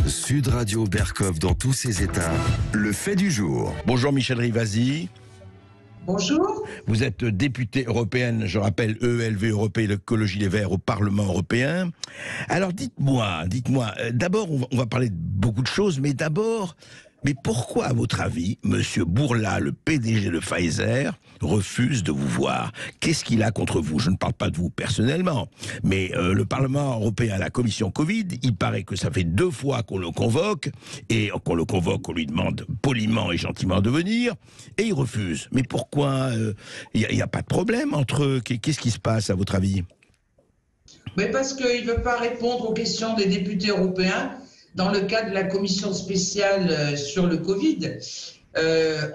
Sud Radio Berkov dans tous ses états. Le fait du jour. Bonjour Michel Rivasi. Bonjour. Vous êtes députée européenne, je rappelle, EELV, Européenne Écologie Les Verts au Parlement européen. Alors dites-moi, d'abord on va parler de beaucoup de choses, mais d'abord, pourquoi à votre avis, Monsieur Bourla, le PDG de Pfizer, refuse de vous voir? Qu'est-ce qu'il a contre vous? Je ne parle pas de vous personnellement, mais le Parlement européen, la commission Covid, il paraît que ça fait 2 fois qu'on le convoque, et qu'on le convoque, on lui demande poliment et gentiment de venir, et il refuse. Mais pourquoi? Il n'y a pas de problème entre eux. Qu'est-ce qui se passe à votre avis? Mais parce qu'il ne veut pas répondre aux questions des députés européens dans le cadre de la commission spéciale sur le Covid.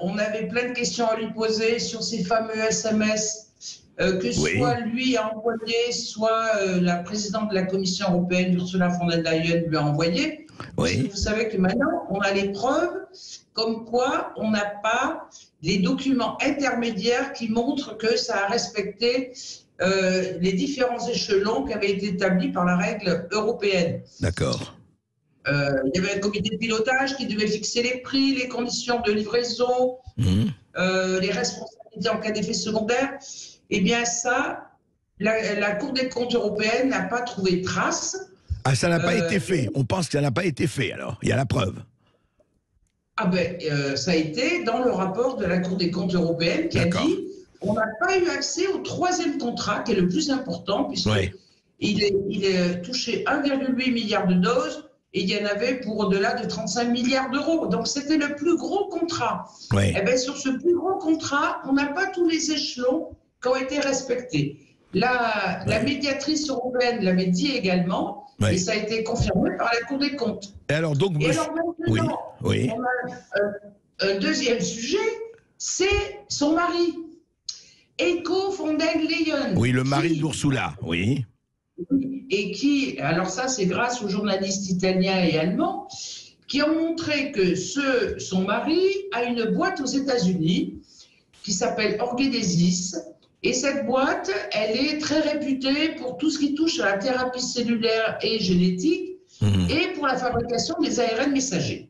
On avait plein de questions à lui poser sur ces fameux SMS que soit lui a envoyé, soit la présidente de la Commission européenne, Ursula von der Leyen, lui a envoyé. Oui. Vous savez que maintenant, on a les preuves comme quoi on n'a pas les documents intermédiaires qui montrent que ça a respecté les différents échelons qui avaient été établis par la règle européenne. D'accord. Il y avait un comité de pilotage qui devait fixer les prix, les conditions de livraison, les responsabilités en cas d'effet secondaire. Eh bien ça, la Cour des comptes européenne n'a pas trouvé trace. Ah, ça n'a pas été fait. On pense que ça n'a pas été fait, alors. Il y a la preuve. Ah ben, ça a été dans le rapport de la Cour des comptes européenne qui a dit on n'a pas eu accès au 3e contrat, qui est le plus important, puisqu'il est touché 1,8 milliard de doses, et il y en avait pour au-delà de 35 milliards d'euros. Donc c'était le plus gros contrat. Et bien sur ce plus gros contrat, on n'a pas tous les échelons qui ont été respectés. La médiatrice européenne l'avait dit également, et ça a été confirmé par la Cour des comptes. Et alors donc, maintenant, on a un deuxième sujet, c'est son mari, Heiko von der Leyen. Oui, le mari d'Ursula, oui. Et qui, alors ça c'est grâce aux journalistes italiens et allemands, qui ont montré que son mari a une boîte aux États-Unis qui s'appelle Orgenesis. Et cette boîte, elle est très réputée pour tout ce qui touche à la thérapie cellulaire et génétique et pour la fabrication des ARN messagers.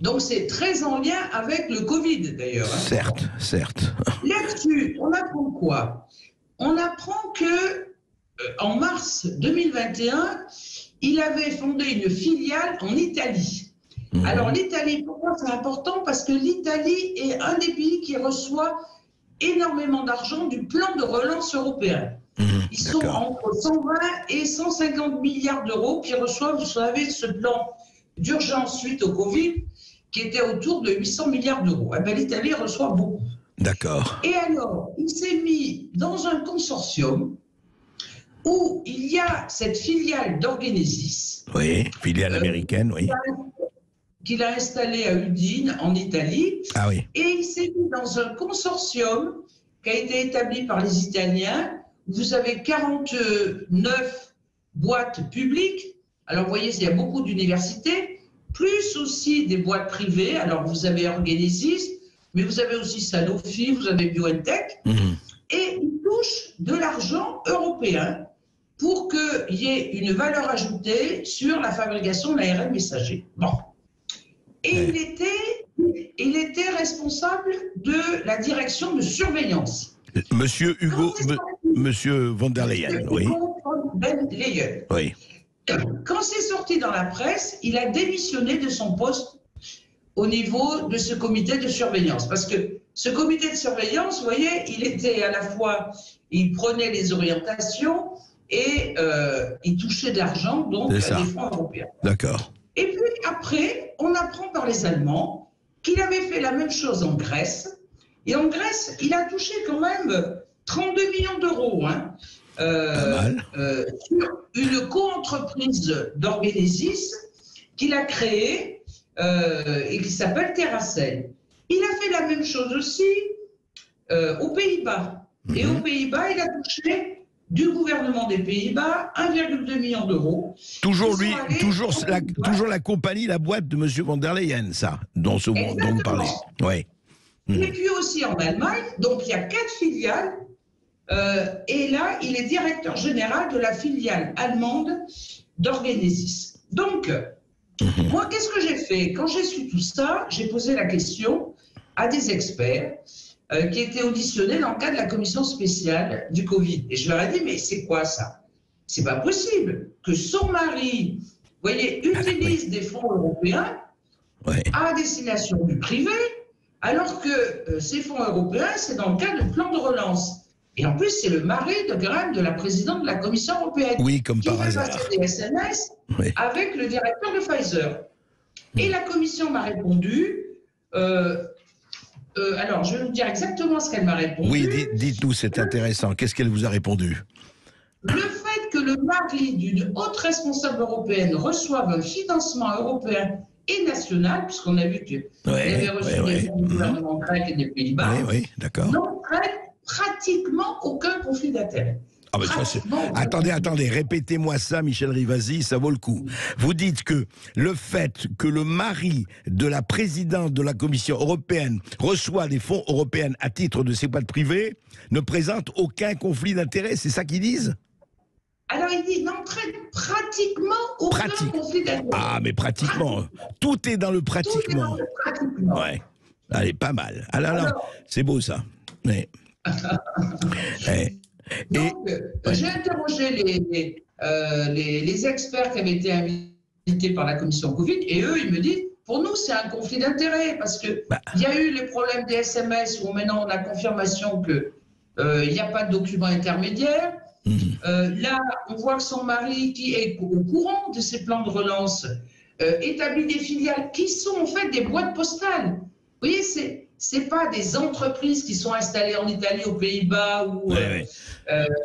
Donc c'est très en lien avec le Covid d'ailleurs. Certes. Là-dessus, on apprend quoi? On apprend que en mars 2021, il avait fondé une filiale en Italie. Alors l'Italie, pourquoi c'est important? Parce que l'Italie est un des pays qui reçoit énormément d'argent du plan de relance européen. Ils sont entre 120 et 150 milliards d'euros qui reçoivent, vous savez, ce plan d'urgence suite au Covid, qui était autour de 800 milliards d'euros. Eh bien, l'Italie reçoit beaucoup. D'accord. Et alors, il s'est mis dans un consortium où il y a cette filiale d'Orgenesis. Oui, filiale américaine, oui. Qu'il a installée à Udine, en Italie. Ah oui. Et il s'est mis dans un consortium qui a été établi par les Italiens. Vous avez 49 boîtes publiques. Alors, vous voyez, il y a beaucoup d'universités, plus aussi des boîtes privées. Alors, vous avez Orgenesis, mais vous avez aussi Sanofi, vous avez BioNTech. Et ils touchent de l'argent européen pour qu'il y ait une valeur ajoutée sur la fabrication de l'ARN messager. Bon. Et il était responsable de la direction de surveillance. Monsieur von der Leyen, oui. Von der Leyen. Oui. Quand c'est sorti dans la presse, il a démissionné de son poste au niveau de ce comité de surveillance. Parce que ce comité de surveillance, vous voyez, il était à la fois, il prenait les orientations et il touchait de l'argent, donc des fonds européens. D'accord. Et puis après, on apprend par les Allemands qu'il avait fait la même chose en Grèce. Et en Grèce, il a touché quand même 32 millions d'euros sur une co-entreprise d'Orgenesis qu'il a créée et qui s'appelle Terracell. Il a fait la même chose aussi aux Pays-Bas. Et aux Pays-Bas, il a touché du gouvernement des Pays-Bas 1,2 million d'euros. Toujours lui, toujours la compagnie, la boîte de M. von der Leyen, ça, dont vous parlez. Oui. Et puis aussi en Allemagne, donc il y a 4 filiales. Et là, il est directeur général de la filiale allemande d'Orgenesis. Donc, moi, qu'est-ce que j'ai fait? Quand j'ai su tout ça, j'ai posé la question à des experts qui étaient auditionnés dans le cadre de la commission spéciale du Covid. Et je leur ai dit, mais c'est quoi ça? C'est pas possible que son mari, vous voyez, utilise des fonds européens à destination du privé, alors que ces fonds européens, c'est dans le cadre du plan de relance. Et en plus, c'est le mari de la présidente de la Commission européenne comme qui par fait hasard. passer des SMS avec le directeur de Pfizer. Et la Commission m'a répondu, alors je vais vous dire exactement ce qu'elle m'a répondu. Oui, dites-nous, c'est intéressant. Qu'est-ce qu'elle vous a répondu? Le fait que le mari d'une haute responsable européenne reçoive un financement européen et national, puisqu'on a vu qu'il avait reçu des fonds du gouvernement grec et des Pays-Bas, n'entraîne pratiquement aucun conflit d'intérêts. Ah ben attendez, répétez-moi ça, Michel Rivasi, ça vaut le coup. Vous dites que le fait que le mari de la présidente de la Commission européenne reçoit des fonds européens à titre de ses boîtes privées ne présente aucun conflit d'intérêts, c'est ça qu'ils disent? Alors il dit n'entraîne pratiquement aucun conflit d'intérêts. Ah mais pratiquement, tout est dans le pratiquement. Ouais, allez, pas mal. Alors, c'est beau ça. Mais... Donc, j'ai interrogé les experts qui avaient été invités par la commission Covid, et eux, ils me disent, pour nous, c'est un conflit d'intérêts, parce qu'il y a eu les problèmes des SMS, où maintenant on a confirmation qu'il n'y a pas de document intermédiaire. Là, on voit que son mari, qui est au courant de ces plans de relance, établit des filiales qui sont en fait des boîtes postales. Vous voyez, c'est pas des entreprises qui sont installées en Italie, aux Pays-Bas ou ce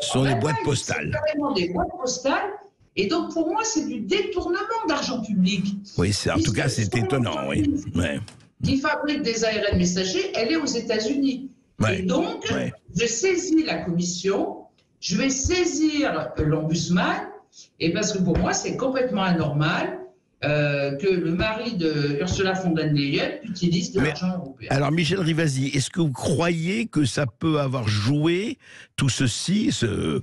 sont des boîtes postales. C'est carrément des boîtes postales. Et donc pour moi, c'est du détournement d'argent public. Oui, en tout cas, c'est étonnant. Qui fabrique des ARN messagers, elle est aux États-Unis. Et donc, je saisis la commission, je vais saisir l'ombudsman, et parce que pour moi, c'est complètement anormal que le mari de Ursula von der Leyen utilise de l'argent européen. Alors, Michel Rivasi, est-ce que vous croyez que ça peut avoir joué tout ceci, ce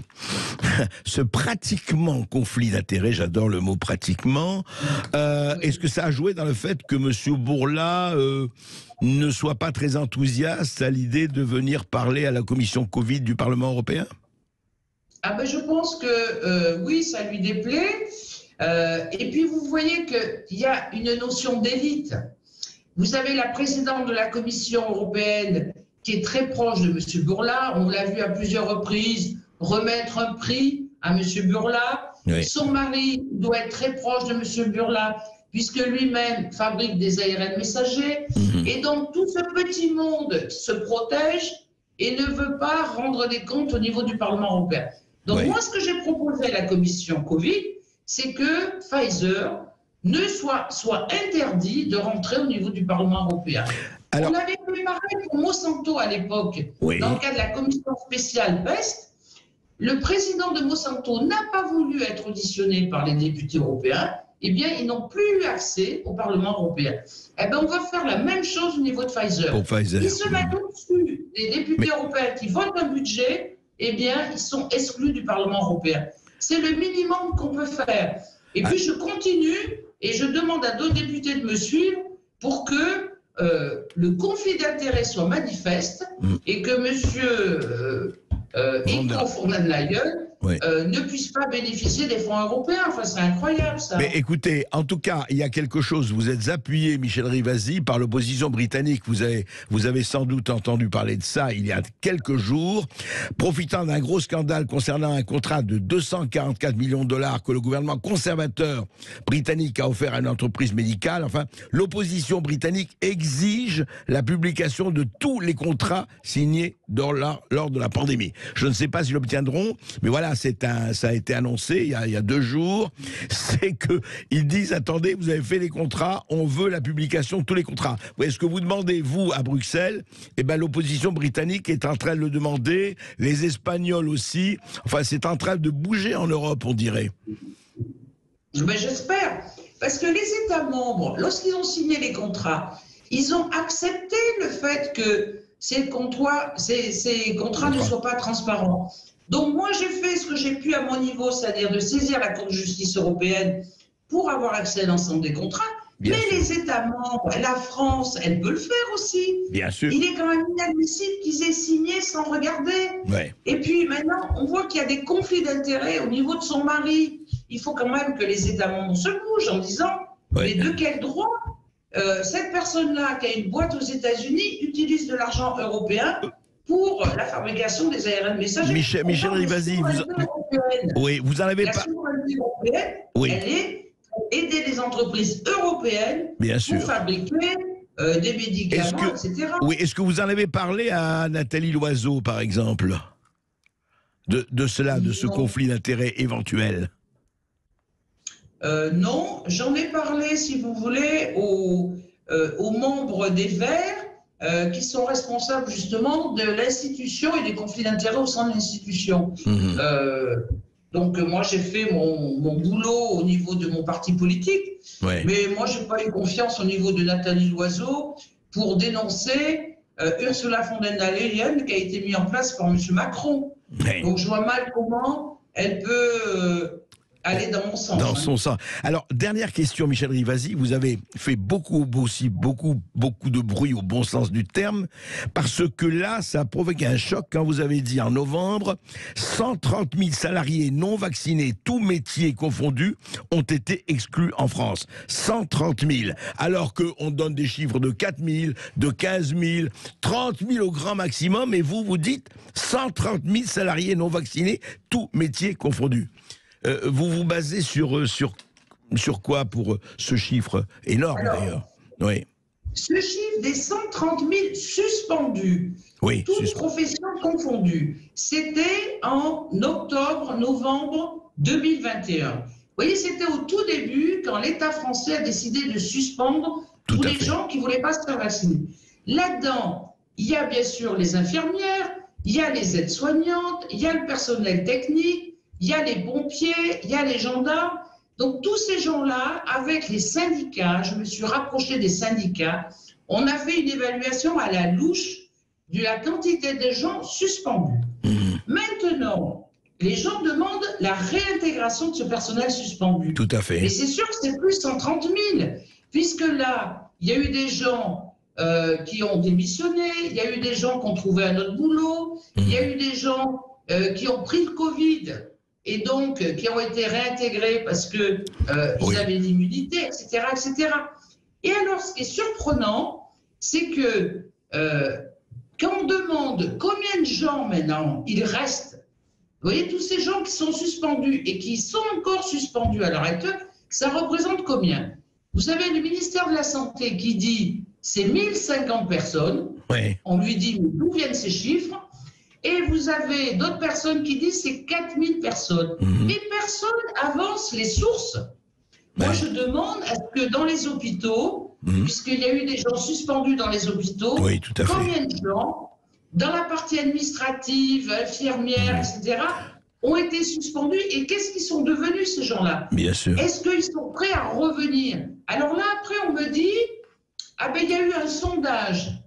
pratiquement conflit d'intérêts, j'adore le mot pratiquement, est-ce que ça a joué dans le fait que M. Bourla ne soit pas très enthousiaste à l'idée de venir parler à la commission Covid du Parlement européen? Ah ben, je pense que oui, ça lui déplaît. Et puis vous voyez qu'il y a une notion d'élite. Vous avez la présidente de la Commission européenne qui est très proche de M. Bourla. On l'a vu à plusieurs reprises remettre un prix à M. Bourla. Son mari doit être très proche de M. Bourla puisque lui-même fabrique des ARN messagers. Et donc tout ce petit monde se protège et ne veut pas rendre des comptes au niveau du Parlement européen. Donc moi, ce que j'ai proposé à la Commission Covid, c'est que Pfizer soit interdit de rentrer au niveau du Parlement européen. On avait fait pareil pour Monsanto à l'époque, dans le cadre de la commission spéciale PEST. Le président de Monsanto n'a pas voulu être auditionné par les députés européens. Eh bien, ils n'ont plus eu accès au Parlement européen. Eh bien, on va faire la même chose au niveau de Pfizer. Ils se mettent au-dessus des députés européens qui votent un budget. Eh bien, ils sont exclus du Parlement européen. C'est le minimum qu'on peut faire. Et puis, je continue et je demande à d'autres députés de me suivre pour que le conflit d'intérêts soit manifeste et que M. Eco von der Leyen ne puisse pas bénéficier des fonds européens. Enfin, c'est incroyable, ça. Mais écoutez, en tout cas, il y a quelque chose. Vous êtes appuyé, Michel Rivasi, par l'opposition britannique. Vous avez sans doute entendu parler de ça il y a quelques jours. Profitant d'un gros scandale concernant un contrat de 244 millions de dollars que le gouvernement conservateur britannique a offert à une entreprise médicale, enfin, l'opposition britannique exige la publication de tous les contrats signés lors de la pandémie. Je ne sais pas s'ils l'obtiendront, mais voilà, ça a été annoncé il y a 2 jours. C'est qu'ils disent, attendez, vous avez fait les contrats, on veut la publication de tous les contrats. Vous voyez ce que vous demandez, vous, à Bruxelles? Eh bien, l'opposition britannique est en train de le demander, les Espagnols aussi. Enfin, c'est en train de bouger en Europe, on dirait. Ben, j'espère. Parce que les États membres, lorsqu'ils ont signé les contrats, ils ont accepté le fait que ces contrats ne soient pas transparents. Donc moi, j'ai fait ce que j'ai pu à mon niveau, c'est-à-dire de saisir la Cour de justice européenne pour avoir accès à l'ensemble des contrats. Bien Mais sûr. les États membres, la France, elle peut le faire aussi. Bien sûr. Il est quand même inadmissible qu'ils aient signé sans regarder. Ouais. Et puis maintenant, on voit qu'il y a des conflits d'intérêts au niveau de son mari. Il faut quand même que les États membres se bougent en disant, Ouais. mais de quel droit cette personne-là qui a une boîte aux États-Unis utilise de l'argent européen pour la fabrication des ARN messagers. Michel Rivasi, vous en avez la pas. souveraineté européenne, Oui. elle est aider les entreprises européennes Bien sûr. pour fabriquer des médicaments, etc. Oui, est-ce que vous en avez parlé à Nathalie Loiseau, par exemple, de cela, de ce Non. conflit d'intérêts éventuel? Non, j'en ai parlé, si vous voulez, aux membres des Verts qui sont responsables justement de l'institution et des conflits d'intérêts au sein de l'institution. Mmh. Donc moi j'ai fait mon boulot au niveau de mon parti politique, Ouais. mais moi j'ai pas eu confiance au niveau de Nathalie Loiseau pour dénoncer Ursula von der Leyen qui a été mise en place par M. Macron. Ouais. Donc je vois mal comment elle peut aller dans mon sens. Dans son sens. Alors, dernière question, Michel Rivasi. Vous avez fait beaucoup de bruit au bon sens du terme, parce que là, ça a provoqué un choc quand vous avez dit en novembre, 130 000 salariés non vaccinés, tous métiers confondus, ont été exclus en France. 130 000. Alors qu'on donne des chiffres de 4 000, de 15 000, 30 000 au grand maximum, et vous dites 130 000 salariés non vaccinés, tous métiers confondus. Vous vous basez sur quoi pour ce chiffre énorme, d'ailleurs? Oui. Ce chiffre des 130 000 suspendus, Oui, toutes professions confondues, c'était en octobre-novembre 2021. Vous voyez, c'était au tout début, quand l'État français a décidé de suspendre tous les gens qui ne voulaient pas se faire vacciner. Là-dedans, il y a bien sûr les infirmières, il y a les aides-soignantes, il y a le personnel technique, il y a les pompiers, il y a les gendarmes. Donc tous ces gens-là, avec les syndicats, je me suis rapprochée des syndicats, on a fait une évaluation à la louche de la quantité de gens suspendus. Maintenant, les gens demandent la réintégration de ce personnel suspendu. Tout à fait. Mais c'est sûr que c'est plus 130 000, puisque là, il y a eu des gens qui ont démissionné, il y a eu des gens qui ont trouvé un autre boulot, il y a eu des gens qui ont pris le Covid et donc qui ont été réintégrés parce qu'ils avaient l'immunité, etc., etc. Et alors, ce qui est surprenant, c'est que quand on demande combien de gens maintenant il reste, vous voyez, tous ces gens qui sont suspendus et qui sont encore suspendus à l'heure actuelle, ça représente combien? Vous savez, le ministère de la Santé qui dit c'est 1050 personnes, on lui dit d'où viennent ces chiffres? Et vous avez d'autres personnes qui disent c'est 4000 personnes. Mais personne avance les sources. Moi, je demande à ce que dans les hôpitaux, puisqu'il y a eu des gens suspendus dans les hôpitaux, combien de gens, dans la partie administrative, infirmière, etc., ont été suspendus et qu'est-ce qu'ils sont devenus ces gens-là? Bien sûr. Est-ce qu'ils sont prêts à revenir? Alors là, après, on me dit, ah ben il y a eu un sondage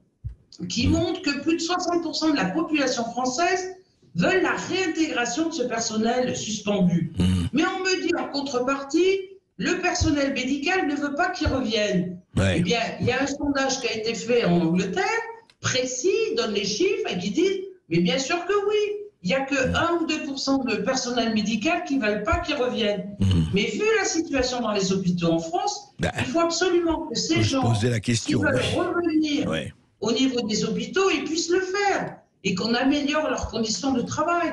qui montre que plus de 60% de la population française veulent la réintégration de ce personnel suspendu. Mais on me dit en contrepartie, le personnel médical ne veut pas qu'il revienne. Eh bien, il y a un sondage qui a été fait en Angleterre, précis, donne les chiffres et qui dit, mais bien sûr que oui, il n'y a que 1 ou 2% de personnel médical qui ne veulent pas qu'il revienne. Mais vu la situation dans les hôpitaux en France, il faut absolument que ces gens qui veulent revenir au niveau des hôpitaux, ils puissent le faire et qu'on améliore leurs conditions de travail.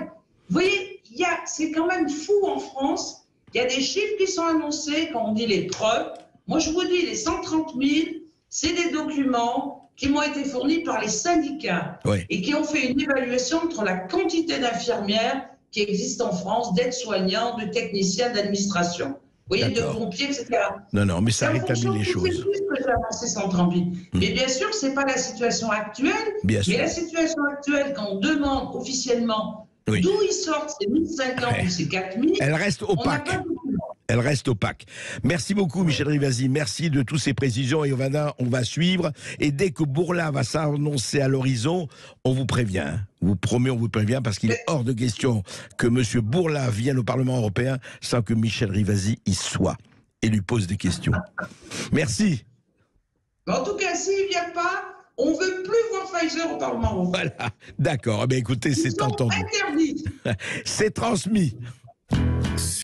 Vous voyez, c'est quand même fou en France. Il y a des chiffres qui sont annoncés quand on dit les preuves. Moi, je vous dis, les 130 000, c'est des documents qui m'ont été fournis par les syndicats et qui ont fait une évaluation entre la quantité d'infirmières qui existent en France, d'aides-soignants, de techniciens d'administration. Vous voyez, de pompiers, etc. Non, mais ça rétablit les choses. C'est plus que j'ai avancé 130 000. Mais bien sûr, ce n'est pas la situation actuelle. Mais la situation actuelle, quand on demande officiellement d'où ils sortent ces 1050 ou ces 4000, elle reste opaque. Elle reste opaque. Merci beaucoup, Michel Rivasi. Merci de toutes ces précisions et on va suivre. Et dès que Bourla va s'annoncer à l'horizon, on vous prévient. On vous promet, on vous prévient, parce qu'il est hors de question que M. Bourla vienne au Parlement européen sans que Michel Rivasi y soit. et lui pose des questions. Merci. En tout cas, s'il ne vient pas, on ne veut plus voir Pfizer au Parlement européen. Voilà, d'accord. Eh bien, écoutez, c'est entendu. Interdits. C'est transmis.